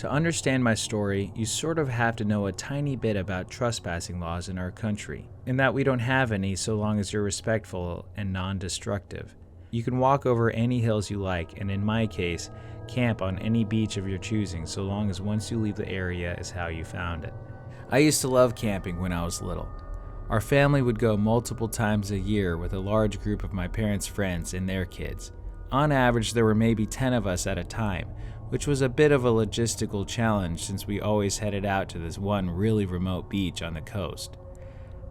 To understand my story, you sort of have to know a tiny bit about trespassing laws in our country, and that we don't have any so long as you're respectful and non-destructive. You can walk over any hills you like, and in my case, camp on any beach of your choosing so long as once you leave the area is how you found it. I used to love camping when I was little. Our family would go multiple times a year with a large group of my parents' friends and their kids. On average, there were maybe 10 of us at a time, which was a bit of a logistical challenge since we always headed out to this one really remote beach on the coast.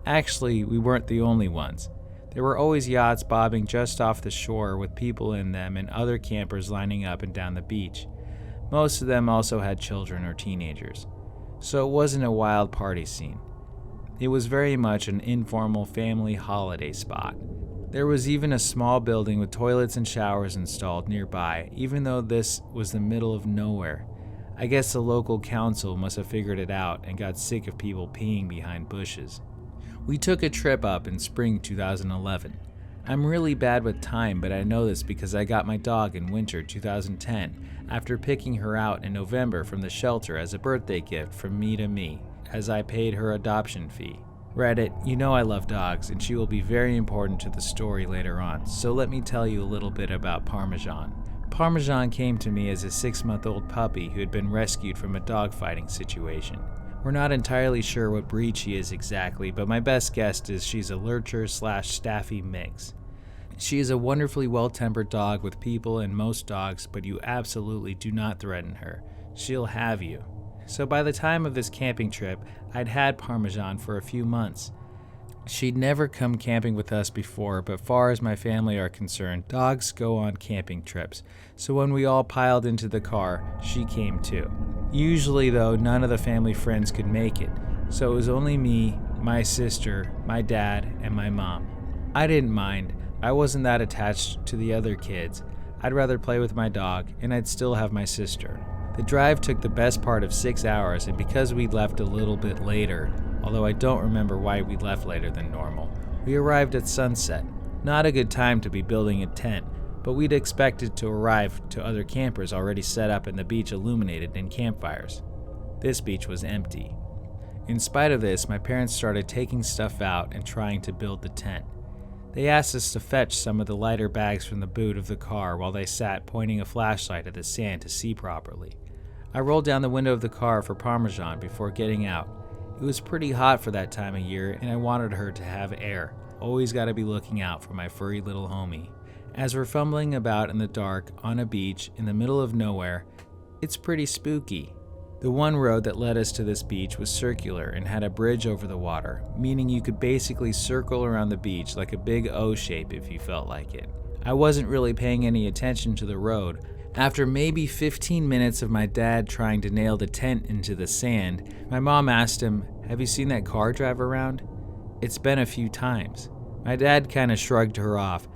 Actually, we weren't the only ones. There were always yachts bobbing just off the shore with people in them and other campers lining up and down the beach. Most of them also had children or teenagers. So it wasn't a wild party scene. It was very much an informal family holiday spot. There was even a small building with toilets and showers installed nearby, even though this was the middle of nowhere. I guess the local council must have figured it out and got sick of people peeing behind bushes. We took a trip up in spring 2011. I'm really bad with time, but I know this because I got my dog in winter 2010 after picking her out in November from the shelter as a birthday gift from me, as I paid her adoption fee. Reddit, you know I love dogs, and she will be very important to the story later on, so let me tell you a little bit about Parmesan. Parmesan came to me as a 6-month-old puppy who had been rescued from a dogfighting situation. We're not entirely sure what breed she is exactly, but my best guess is she's a lurcher/staffy mix. She is a wonderfully well-tempered dog with people and most dogs, but you absolutely do not threaten her. She'll have you. So by the time of this camping trip, I'd had Parmesan for a few months. She'd never come camping with us before, but far as my family are concerned, dogs go on camping trips. So when we all piled into the car, she came too. Usually though, none of the family friends could make it, so it was only me, my sister, my dad, and my mom. I didn't mind. I wasn't that attached to the other kids. I'd rather play with my dog, and I'd still have my sister. The drive took the best part of 6 hours, and because we left a little bit later, although I don't remember why we left later than normal, we arrived at sunset. Not a good time to be building a tent, but we'd expected to arrive to other campers already set up and the beach illuminated in campfires. This beach was empty. In spite of this, my parents started taking stuff out and trying to build the tent. They asked us to fetch some of the lighter bags from the boot of the car while they sat pointing a flashlight at the sand to see properly. I rolled down the window of the car for Parmesan before getting out. It was pretty hot for that time of year, and I wanted her to have air. Always gotta be looking out for my furry little homie. As we're fumbling about in the dark on a beach in the middle of nowhere, it's pretty spooky. The one road that led us to this beach was circular and had a bridge over the water, meaning you could basically circle around the beach like a big O shape if you felt like it. I wasn't really paying any attention to the road. After maybe 15 minutes of my dad trying to nail the tent into the sand, my mom asked him, "Have you seen that car drive around?" "It's been a few times." My dad kind of shrugged her off.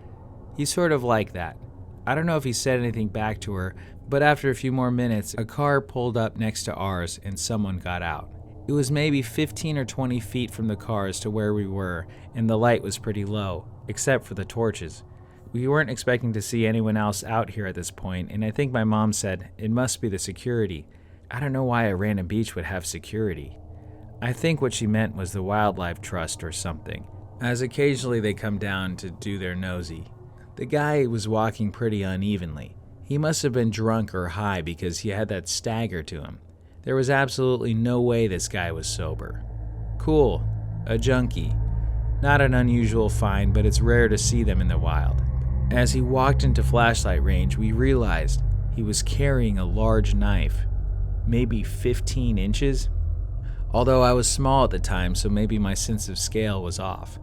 He's sort of like that. I don't know if he said anything back to her, but after a few more minutes, a car pulled up next to ours and someone got out. It was maybe 15 or 20 feet from the cars to where we were, and the light was pretty low, except for the torches. We weren't expecting to see anyone else out here at this point, and I think my mom said, "It must be the security." I don't know why a random beach would have security. I think what she meant was the wildlife trust or something, as occasionally they come down to do their nosy. The guy was walking pretty unevenly. He must have been drunk or high because he had that stagger to him. There was absolutely no way this guy was sober. Cool, a junkie. Not an unusual find, but it's rare to see them in the wild. As he walked into flashlight range, we realized he was carrying a large knife, maybe 15 inches. Although I was small at the time, so maybe my sense of scale was off.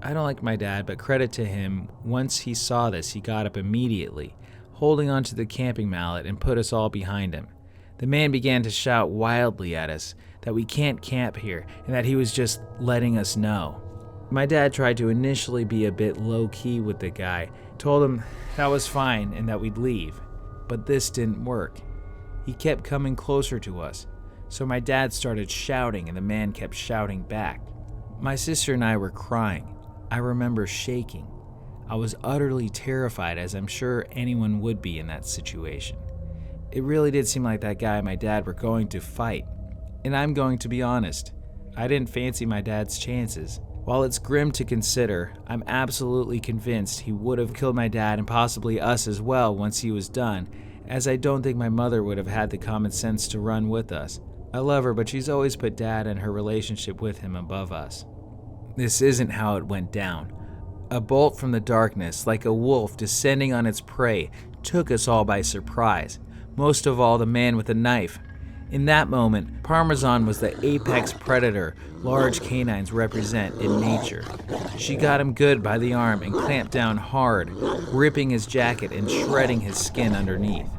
I don't like my dad, but credit to him, once he saw this, he got up immediately, holding onto the camping mallet and put us all behind him. The man began to shout wildly at us that we can't camp here and that he was just letting us know. My dad tried to initially be a bit low-key with the guy, told him that was fine and that we'd leave, but this didn't work. He kept coming closer to us, so my dad started shouting and the man kept shouting back. My sister and I were crying. I remember shaking. I was utterly terrified, as I'm sure anyone would be in that situation. It really did seem like that guy and my dad were going to fight. And I'm going to be honest, I didn't fancy my dad's chances. While it's grim to consider, I'm absolutely convinced he would have killed my dad and possibly us as well once he was done, as I don't think my mother would have had the common sense to run with us. I love her, but she's always put Dad and her relationship with him above us. This isn't how it went down. A bolt from the darkness, like a wolf descending on its prey, took us all by surprise. Most of all, the man with the knife. In that moment, Parmesan was the apex predator large canines represent in nature. She got him good by the arm and clamped down hard, ripping his jacket and shredding his skin underneath.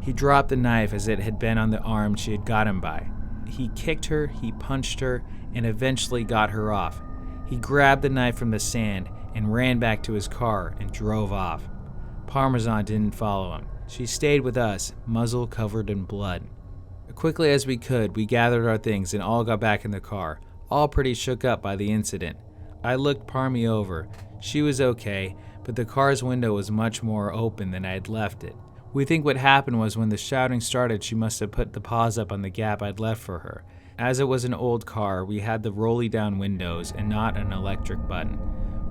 He dropped the knife as it had been on the arm she had got him by. He kicked her, he punched her, and eventually got her off. He grabbed the knife from the sand and ran back to his car and drove off. Parmesan didn't follow him. She stayed with us, muzzle covered in blood. Quickly as we could, we gathered our things and all got back in the car, all pretty shook up by the incident. I looked Parmy over. She was okay, but the car's window was much more open than I had left it. We think what happened was when the shouting started, she must have put the paws up on the gap I'd left for her. As it was an old car, we had the rolly down windows and not an electric button.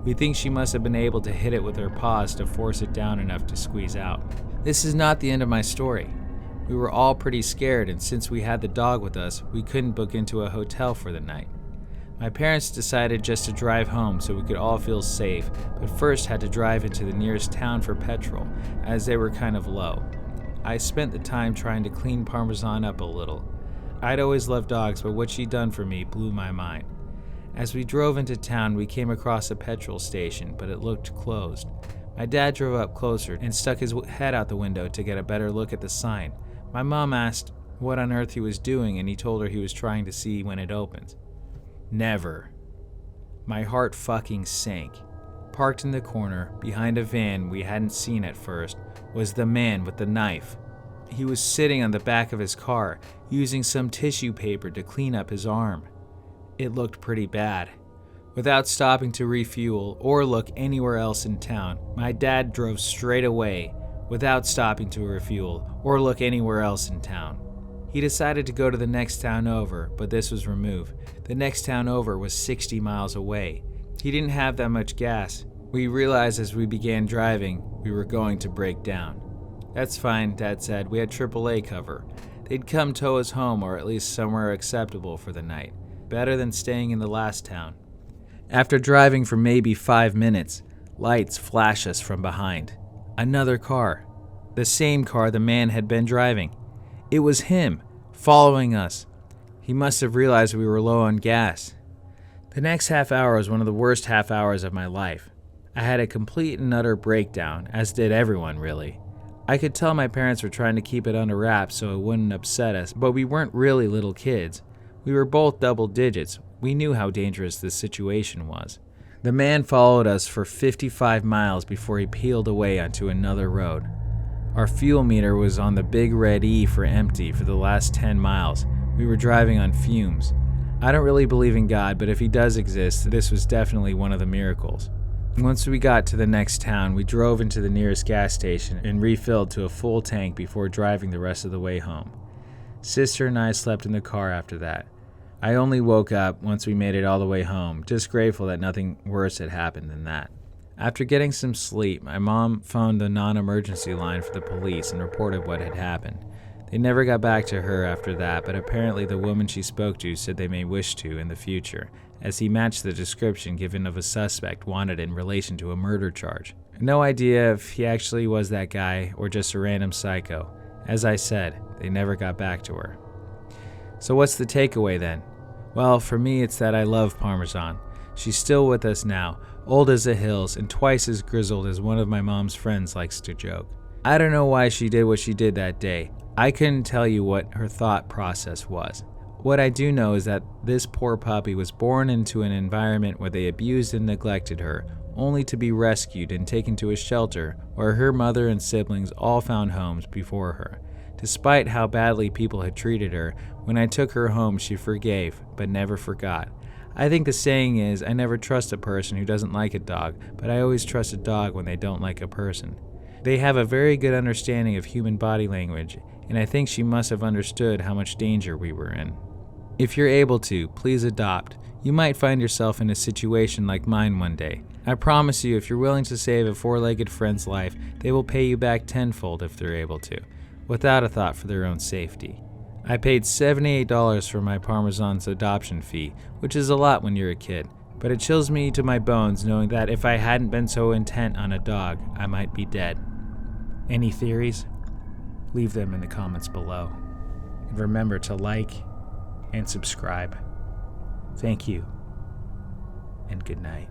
We think she must have been able to hit it with her paws to force it down enough to squeeze out. This is not the end of my story. We were all pretty scared, and since we had the dog with us, we couldn't book into a hotel for the night. My parents decided just to drive home so we could all feel safe, but first had to drive into the nearest town for petrol, as they were kind of low. I spent the time trying to clean Parmesan up a little. I'd always loved dogs, but what she'd done for me blew my mind. As we drove into town, we came across a petrol station, but it looked closed. My dad drove up closer and stuck his head out the window to get a better look at the sign. My mom asked what on earth he was doing, and he told her he was trying to see when it opens. Never. My heart fucking sank. Parked in the corner, behind a van we hadn't seen at first, was the man with the knife. He was sitting on the back of his car, using some tissue paper to clean up his arm. It looked pretty bad. Without stopping to refuel or look anywhere else in town, my dad drove straight away, without stopping to refuel or look anywhere else in town. He decided to go to the next town over, but this was removed. The next town over was 60 miles away. He didn't have that much gas. We realized as we began driving, we were going to break down. That's fine, Dad said. We had AAA cover. They'd come tow us home or at least somewhere acceptable for the night. Better than staying in the last town. After driving for maybe 5 minutes, lights flashed us from behind. Another car. The same car the man had been driving. It was him, following us. He must have realized we were low on gas. The next half hour was one of the worst half hours of my life. I had a complete and utter breakdown, as did everyone really. I could tell my parents were trying to keep it under wraps so it wouldn't upset us, but we weren't really little kids. We were both double digits. We knew how dangerous this situation was. The man followed us for 55 miles before he peeled away onto another road. Our fuel meter was on the big red E for empty for the last 10 miles. We were driving on fumes. I don't really believe in God, but if he does exist, this was definitely one of the miracles. Once we got to the next town, we drove into the nearest gas station and refilled to a full tank before driving the rest of the way home. Sister and I slept in the car after that. I only woke up once we made it all the way home, just grateful that nothing worse had happened than that. After getting some sleep, my mom phoned the non-emergency line for the police and reported what had happened. They never got back to her after that, but apparently the woman she spoke to said they may wish to in the future, as he matched the description given of a suspect wanted in relation to a murder charge. No idea if he actually was that guy or just a random psycho. As I said, they never got back to her. So what's the takeaway then? Well, for me it's that I love Parmesan. She's still with us now, old as the hills and twice as grizzled as one of my mom's friends likes to joke. I don't know why she did what she did that day. I couldn't tell you what her thought process was. What I do know is that this poor puppy was born into an environment where they abused and neglected her, only to be rescued and taken to a shelter where her mother and siblings all found homes before her. Despite how badly people had treated her, when I took her home she forgave, but never forgot. I think the saying is, I never trust a person who doesn't like a dog, but I always trust a dog when they don't like a person. They have a very good understanding of human body language, and I think she must have understood how much danger we were in. If you're able to, please adopt. You might find yourself in a situation like mine one day. I promise you, if you're willing to save a four-legged friend's life, they will pay you back tenfold if they're able to, without a thought for their own safety. I paid $78 for my Parmesan's adoption fee, which is a lot when you're a kid, but it chills me to my bones knowing that if I hadn't been so intent on a dog, I might be dead. Any theories? Leave them in the comments below. And remember to like and subscribe. Thank you, and good night.